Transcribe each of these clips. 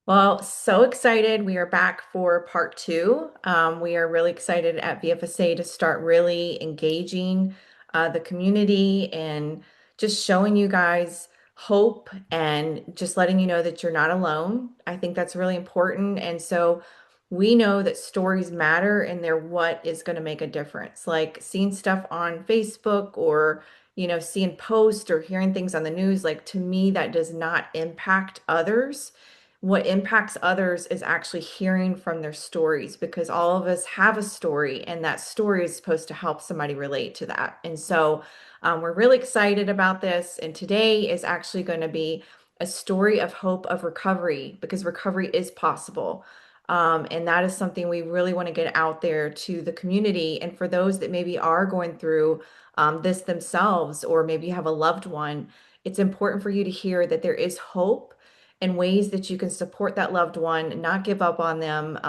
Well, so excited. We are back for part two. We are really excited at VFSA to start really engaging the community and just showing you guys hope and just letting you know that you're not alone. I think that's really important. And so we know that stories matter and they're what is going to make a difference. Like seeing stuff on Facebook or seeing posts or hearing things on the news, like to me, that does not impact others. What impacts others is actually hearing from their stories because all of us have a story, and that story is supposed to help somebody relate to that. And so we're really excited about this. And today is actually going to be a story of hope of recovery because recovery is possible. And that is something we really want to get out there to the community. And for those that maybe are going through this themselves, or maybe you have a loved one, it's important for you to hear that there is hope and ways that you can support that loved one, not give up on them,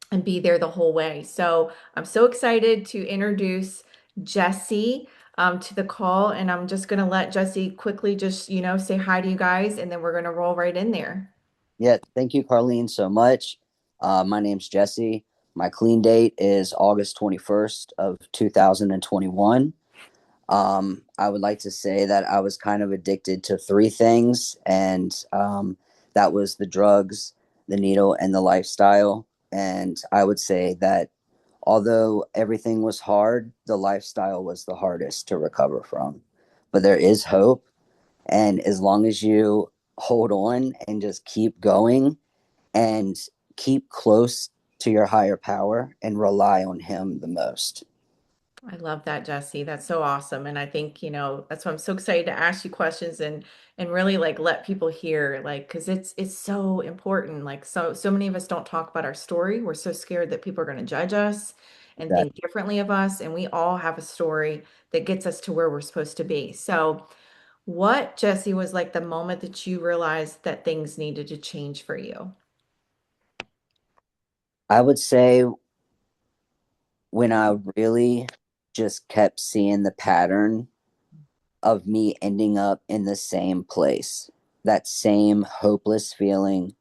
and be there the whole way. So I'm so excited to introduce Jesse to the call, and I'm just going to let Jesse quickly just, say hi to you guys, and then we're going to roll right in there. Yeah, thank you, Carlene, so much. My name's Jesse. My clean date is August 21st of 2021. I would like to say that I was kind of addicted to three things, and that was the drugs, the needle, and the lifestyle. And I would say that although everything was hard, the lifestyle was the hardest to recover from. But there is hope, and as long as you hold on and just keep going and keep close to your higher power and rely on him the most. I love that, Jesse. That's so awesome. And I think, that's why I'm so excited to ask you questions and really like let people hear, like, because it's so important. Like so many of us don't talk about our story. We're so scared that people are going to judge us and That think differently of us. And we all have a story that gets us to where we're supposed to be. So what, Jesse, was like the moment that you realized that things needed to change for you? I would say when I really just kept seeing the pattern of me ending up in the same place, that same hopeless feeling.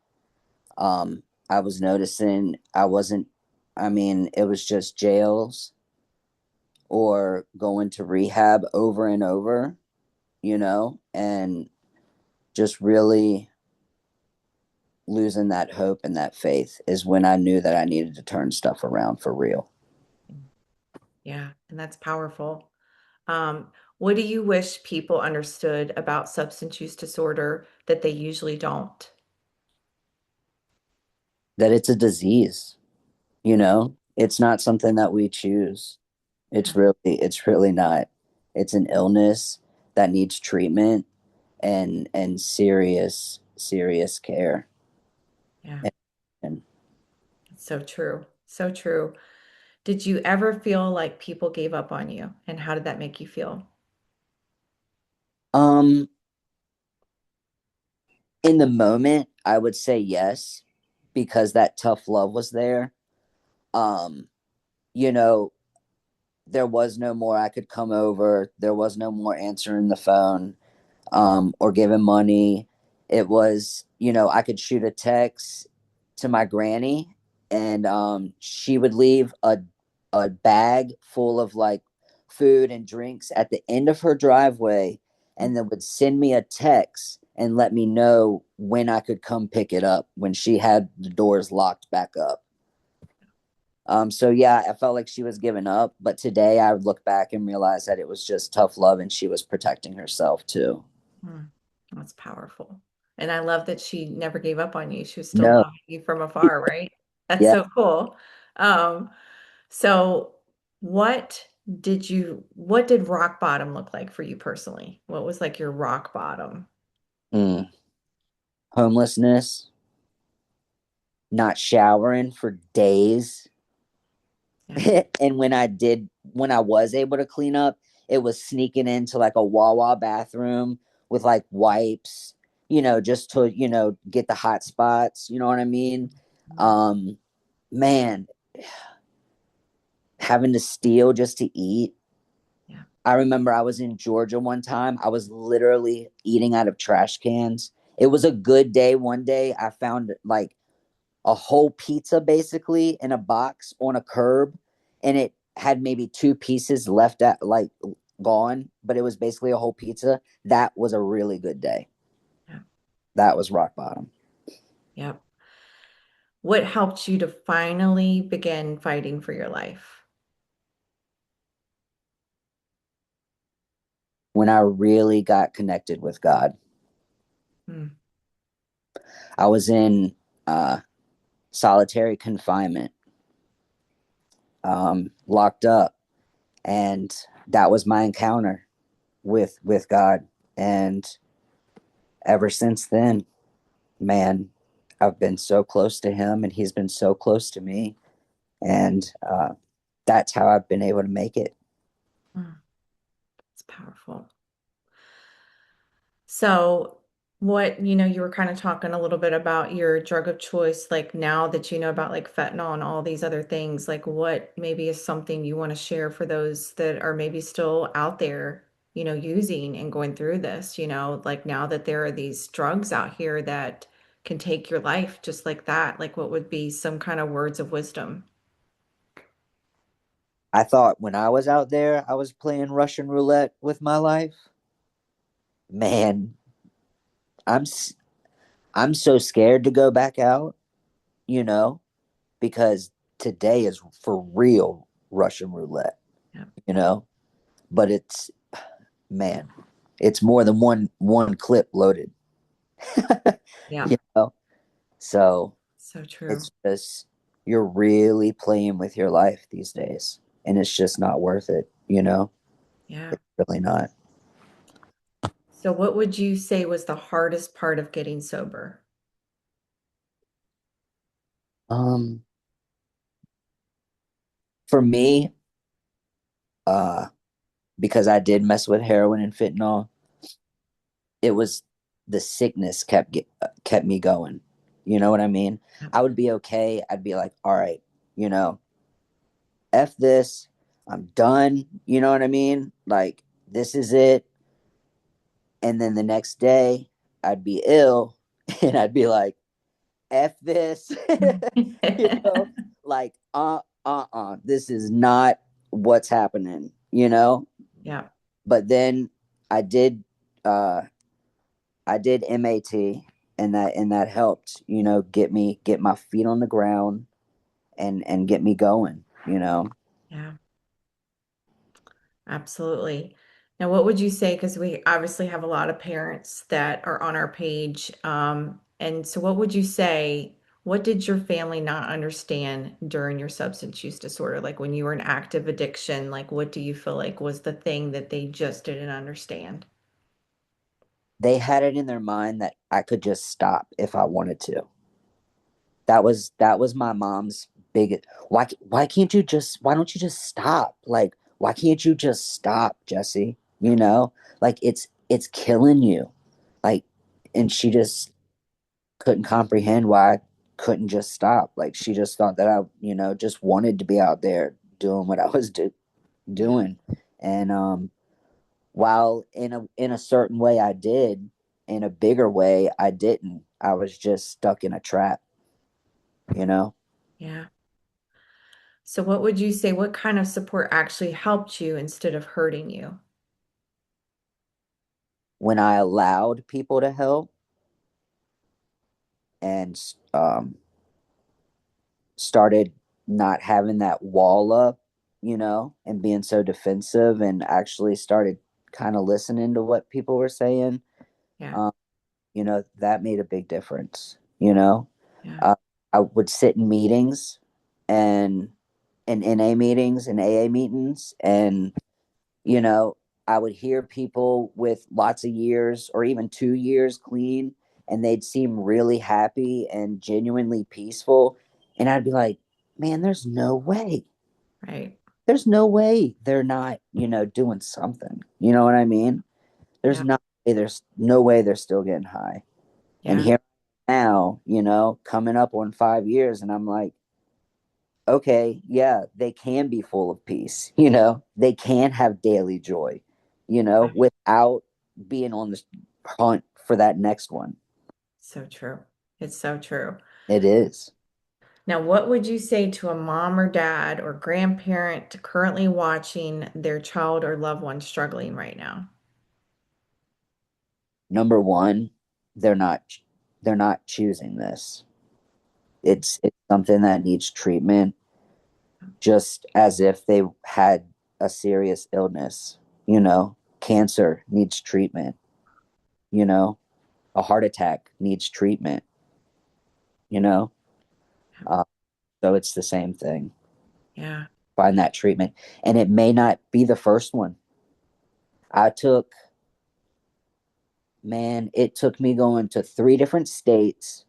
I was noticing I wasn't, I mean, it was just jails or going to rehab over and over, and just really losing that hope and that faith is when I knew that I needed to turn stuff around for real. Yeah, and that's powerful. What do you wish people understood about substance use disorder that they usually don't? That it's a disease, it's not something that we choose. It's really not. It's an illness that needs treatment and serious care. Yeah, And it's so true. So true. Did you ever feel like people gave up on you? And how did that make you feel? um in the moment, I would say yes, because that tough love was there. Um, you know, there was no more I could come over. There was no more answering the phone or giving money. It was, I could shoot a text to my granny, and she would leave a bag full of like food and drinks at the end of her driveway, and then would send me a text and let me know when I could come pick it up when she had the doors locked back up. So yeah, I felt like she was giving up, but today I would look back and realize that it was just tough love and she was protecting herself too. Hmm, that's powerful. And I love that she never gave up on you. She was still No, loving you from afar, right? That's yeah. so cool. Um, so what did rock bottom look like for you personally? What was like your rock bottom? Mm. Homelessness, not showering for days. Yeah. And when I was able to clean up, it was sneaking into like a Wawa bathroom with like wipes, just to, get the hot spots. You know what I mean? Um, Man, having to steal just to eat. Yeah. I remember I was in Georgia one time. I was literally eating out of trash cans It was a good day. One day I found like a whole pizza basically in a box on a curb, and it had maybe two pieces left at like gone, but it was basically a whole pizza. That was a really good day. Yeah. That was rock bottom. Yep. What helped you to finally begin fighting for your life? When I really got connected with God. Mm. I was in solitary confinement, locked up, and that was my encounter with God. And ever since then, man, I've been so close to Him, and He's been so close to me, and that's how I've been able to make it. Mm. It's powerful. So, you were kind of talking a little bit about your drug of choice, like now that you know about like fentanyl and all these other things, like what maybe is something you want to share for those that are maybe still out there, using and going through this, like now that there are these drugs out here that can take your life just like that, like what would be some kind of words of wisdom? I thought when I was out there, I was playing Russian roulette with my life. Man, I'm I'm so scared to go back out, you know, because today is for real Russian roulette, Yeah. you know. But it's, man, it's more than one clip loaded, Yeah. you know. So So true. it's just you're really playing with your life these days, and it's just not worth it, you know. Yeah. It's really not. So what would you say was the hardest part of getting sober? Um, for me, uh, because I did mess with heroin and fentanyl, it was the sickness kept me going. You know what I mean? Yeah. I would be okay. I'd be like, all right, you know, f this. I'm done. You know what I mean? Like this is it. And then the next day, I'd be ill, and I'd be like, f this. You know, like this is not what's happening. You know. Yeah. But then I did uh I did MAT, and that helped, get my feet on the ground and get me going, you know. Yeah. Absolutely. Now, what would you say? Because we obviously have a lot of parents that are on our page. And so, what would you say? What did your family not understand during your substance use disorder? Like when you were in active addiction, like what do you feel like was the thing that they just didn't understand? They had it in their mind that I could just stop if I wanted to. That was my mom's biggest. Why don't you just stop? Like why can't you just stop, Jesse? You know? Like it's killing you. Like and she just couldn't comprehend why I couldn't just stop. Like she just thought that I, just wanted to be out there doing what I was Yeah. doing. And while in a certain way I did, in a bigger way I didn't. I was just stuck in a trap, you know. Yeah. So, what would you say? What kind of support actually helped you instead of hurting you? When I allowed people to help and started not having that wall up, and being so defensive, and actually started kind of listening to what people were saying, Yeah. um, that made a big difference. You know, Yeah. uh, I would sit in meetings and in NA meetings and AA meetings, and you know, I would hear people with lots of years or even 2 years clean, and they'd seem really happy and genuinely peaceful. And I'd be like, man, there's no way. Right. There's no way they're not, doing something. You know what I mean? Yeah. There's no way they're still getting high. And Yeah. here now, coming up on 5 years, and I'm like, okay, yeah, they can be full of peace, they can have daily joy, Right. without being on the hunt for that next one. So true. It's so true. It is. Now, what would you say to a mom or dad or grandparent currently watching their child or loved one struggling right now? Number one, they're not they're not choosing this. It's something that needs treatment, just as if they had a serious illness. Cancer needs treatment. You know, a heart attack needs treatment. You know, uh, so it's the same thing. Yeah. Find that treatment, and it may not be the first one. I took, man, it took me going to 3 different states,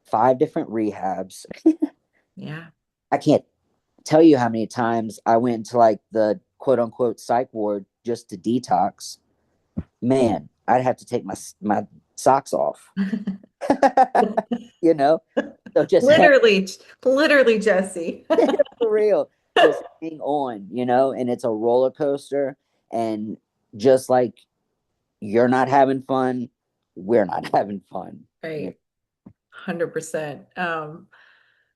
5 different rehabs. Yeah. I can't tell you how many times I went to like the quote unquote psych ward just to detox. Man, I'd have to take my socks off. you know, so just Literally, literally, Jesse. for real, just hang on, and it's a roller coaster. And just like you're not having fun, we're not having fun. Right. 100%.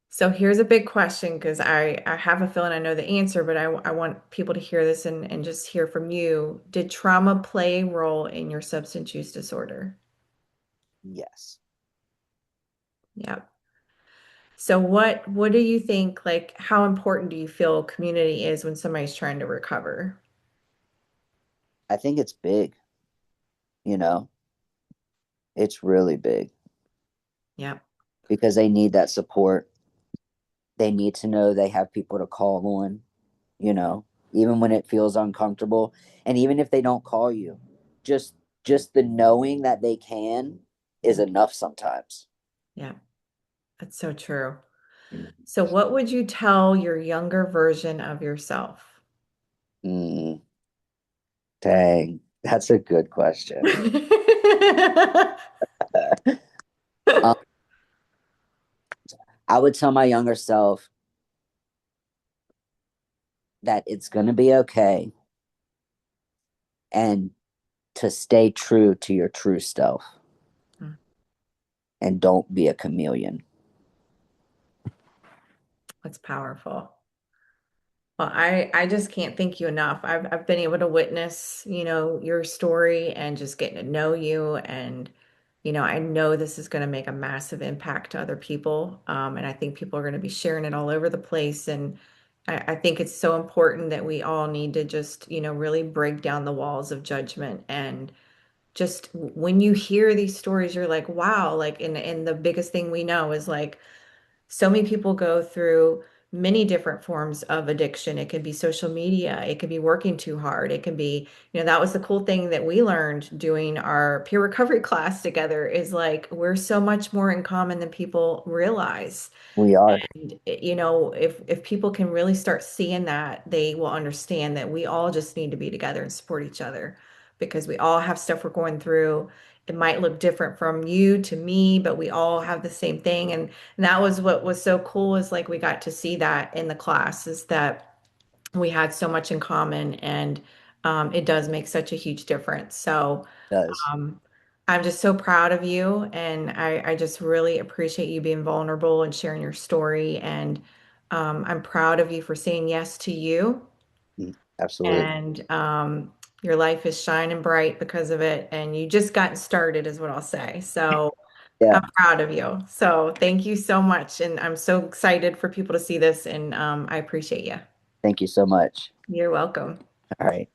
So here's a big question because I have a feeling I know the answer, but I want people to hear this and just hear from you. Did trauma play a role in your substance use disorder? Yes, Yeah. So what do you think, like, how important do you feel community is when somebody's trying to recover? I think it's big. You know, it's really big Yeah. because they need that support. They need to know they have people to call on, you know, even when it feels uncomfortable. And even if they don't call you, just just the knowing that they can is enough sometimes. Yeah. That's so true. So what would you tell your younger version of yourself? Mm, dang, that's a good question. um, I would tell my younger self that it's going to be okay and to stay true to your true self and don't be a chameleon. That's powerful. Well, I just can't thank you enough. I've been able to witness, your story and just getting to know you. And, I know this is going to make a massive impact to other people. And I think people are going to be sharing it all over the place. And I think it's so important that we all need to just, really break down the walls of judgment. And just when you hear these stories, you're like, wow, like, and the biggest thing we know is like, so many people go through many different forms of addiction. It could be social media, it could be working too hard, it can be, that was the cool thing that we learned doing our peer recovery class together is like we're so much more in common than people realize. We are. And if people can really start seeing that, they will understand that we all just need to be together and support each other because we all have stuff we're going through. It might look different from you to me, but we all have the same thing. And that was what was so cool is like we got to see that in the class is that we had so much in common and it does make such a huge difference. So It does. um, I'm just so proud of you, and I just really appreciate you being vulnerable and sharing your story. And I'm proud of you for saying yes to you. Absolutely. And your life is shining bright because of it. And you just gotten started, is what I'll say. So I'm Yeah. proud of you. So thank you so much. And I'm so excited for people to see this. And I appreciate you. Thank you so much. You're welcome. All right.